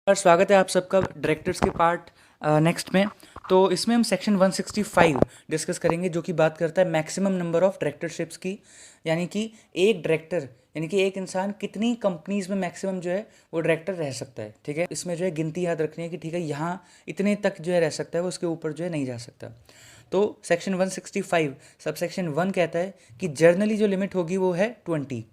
और स्वागत है आप सबका डायरेक्टर्स के पार्ट नेक्स्ट में। तो इसमें हम सेक्शन 165 डिस्कस करेंगे, जो कि बात करता है मैक्सिमम नंबर ऑफ डायरेक्टरशिप्स की। यानी कि एक डायरेक्टर, यानी कि एक इंसान कितनी कंपनीज में मैक्सिमम जो है वो डायरेक्टर रह सकता है। ठीक है, इसमें जो है गिनती याद रखनी है कि ठीक है यहाँ इतने तक जो है रह सकता है, वो उसके ऊपर जो है नहीं जा सकता। तो सेक्शन 165 सब सेक्शन 1 कहता है कि जर्नली जो लिमिट होगी वो है 20,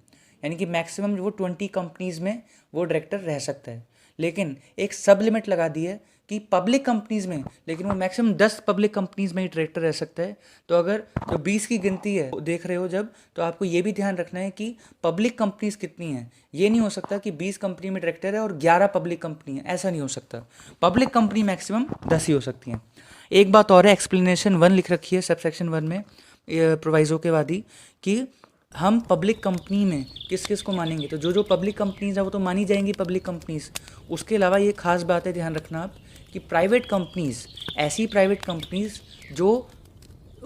यानी कि मैक्सिमम वो 20 कंपनीज में वो डायरेक्टर रह सकता है। लेकिन एक सब लिमिट लगा दी है कि पब्लिक कंपनीज में, लेकिन वो मैक्सिमम 10 पब्लिक कंपनीज में ही डायरेक्टर रह सकता है। तो अगर जो 20 की गिनती है देख रहे हो जब, तो आपको ये भी ध्यान रखना है कि पब्लिक कंपनीज कितनी हैं। ये नहीं हो सकता कि 20 कंपनी में डायरेक्टर है और 11 पब्लिक कंपनी है, ऐसा नहीं हो सकता। पब्लिक कंपनी मैक्सिमम 10 ही हो सकती हैं। एक बात और है, एक्सप्लेनेशन 1 लिख रखी है सब सेक्शन 1 में प्रोवाइजो के वादी कि हम पब्लिक कंपनी में किस किस को मानेंगे। तो जो जो पब्लिक कंपनीज है वो तो मानी जाएंगी पब्लिक कंपनीज। उसके अलावा ये खास बात है, ध्यान रखना आप, कि प्राइवेट कंपनीज, ऐसी प्राइवेट कंपनीज जो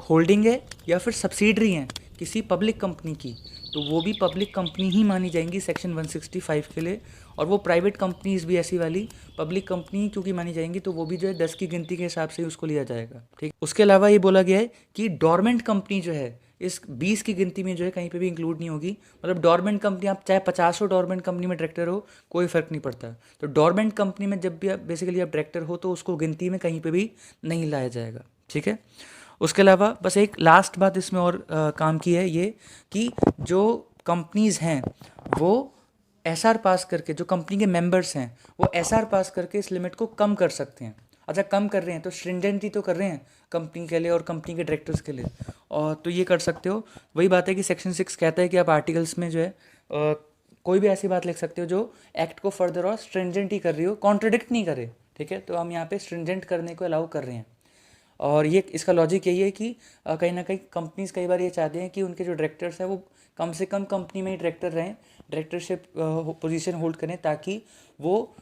होल्डिंग है या फिर सब्सिडरी हैं किसी पब्लिक कंपनी की, तो वो भी पब्लिक कंपनी ही मानी जाएंगी सेक्शन 165 के लिए। और वो प्राइवेट कंपनीज भी ऐसी वाली पब्लिक कंपनी क्योंकि मानी जाएंगी, तो वो भी जो है 10 की गिनती के हिसाब से ही उसको लिया जाएगा। ठीक, उसके अलावा ये बोला गया है कि डोरमेंट कंपनी जो है इस 20 की गिनती में जो है कहीं पे भी इंक्लूड नहीं होगी। मतलब डोरमेंट कंपनी, आप चाहे 50 डोरमेंट कंपनी में डायरेक्टर हो, कोई फ़र्क नहीं पड़ता। तो डोरमेंट कंपनी में जब भी आप बेसिकली आप डायरेक्टर हो, तो उसको गिनती में कहीं पे भी नहीं लाया जाएगा। ठीक है, उसके अलावा बस एक लास्ट बात इसमें और काम की है ये, कि जो कंपनीज़ हैं वो एसआर पास करके, जो कंपनी के मेंबर्स हैं वो एसआर पास करके इस लिमिट को कम कर सकते हैं। अच्छा, कम कर रहे हैं तो स्ट्रिंजेंटली तो कर रहे हैं कंपनी के लिए और कंपनी के डायरेक्टर्स के लिए, और तो ये कर सकते हो। वही बात है कि सेक्शन 6 कहता है कि आप आर्टिकल्स में जो है कोई भी ऐसी बात लिख सकते हो जो एक्ट को फर्दर और स्ट्रिंजेंट ही कर रही हो, कॉन्ट्रडिक्ट नहीं करे। ठीक है, तो हम यहाँ पे स्ट्रिंजेंट करने को अलाउ कर रहे हैं। और ये इसका लॉजिक यही है कि कहीं ना कहीं कंपनीज कई बार ये चाहते हैं कि उनके जो डायरेक्टर्स हैं वो कम से कम कंपनी में ही डायरेक्टर रहें, डायरेक्टरशिप पोजीशन होल्ड करें, ताकि वो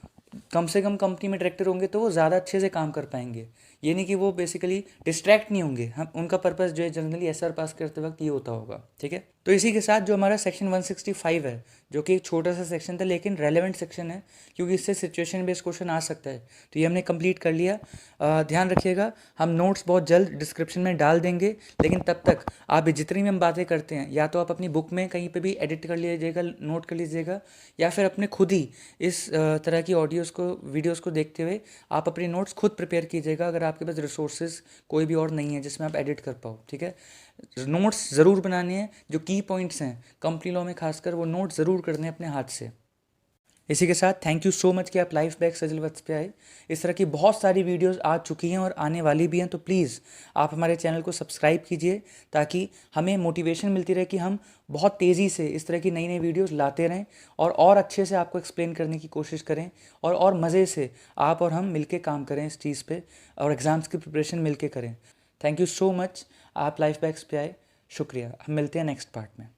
कम से कम कंपनी में डायरेक्टर होंगे तो वो ज़्यादा अच्छे से काम कर पाएंगे। ये नहीं कि वो बेसिकली डिस्ट्रैक्ट नहीं होंगे। हम उनका पर्पस जो है जनरली एसआर पास करते वक्त ये होता होगा। ठीक है, तो इसी के साथ जो हमारा सेक्शन 165 है, जो कि एक छोटा सा सेक्शन था लेकिन रेलेवेंट सेक्शन है, क्योंकि इससे सिचुएशन बेस्ड क्वेश्चन आ सकता है, तो ये हमने कंप्लीट कर लिया। ध्यान रखिएगा, हम नोट्स बहुत जल्द डिस्क्रिप्शन में डाल देंगे, लेकिन तब तक आप जितनी भी हम बातें करते हैं, या तो आप अपनी बुक में कहीं पे भी एडिट कर लीजिएगा, नोट कर लीजिएगा, या फिर अपने खुद ही इस तरह की ऑडियोज़ को, वीडियोज़ को देखते हुए आप अपनी नोट्स खुद प्रिपेयर कीजिएगा, अगर आपके पास रिसोर्सेज कोई भी और नहीं है जिसमें आप एडिट कर पाओ। ठीक है, नोट्स ज़रूर बनाने हैं, जो की पॉइंट्स हैं कंपनी लॉ में खासकर, वो नोट्स ज़रूर करने हैं अपने हाथ से। इसी के साथ थैंक यू सो मच कि आप लाइफ बैक सजल वत्स पे आए। इस तरह की बहुत सारी वीडियोस आ चुकी हैं और आने वाली भी हैं, तो प्लीज़ आप हमारे चैनल को सब्सक्राइब कीजिए, ताकि हमें मोटिवेशन मिलती रहे कि हम बहुत तेज़ी से इस तरह की नई नई वीडियोस लाते रहें और अच्छे से आपको एक्सप्लेन करने की कोशिश करें, और मज़े से आप और हम मिलके काम करें इस चीज़ पे, और एग्ज़ाम्स की प्रिपरेशन मिलके करें। थैंक यू सो मच, आप लाइफ बैक्स पे आए, शुक्रिया। हम मिलते हैं नेक्स्ट पार्ट में।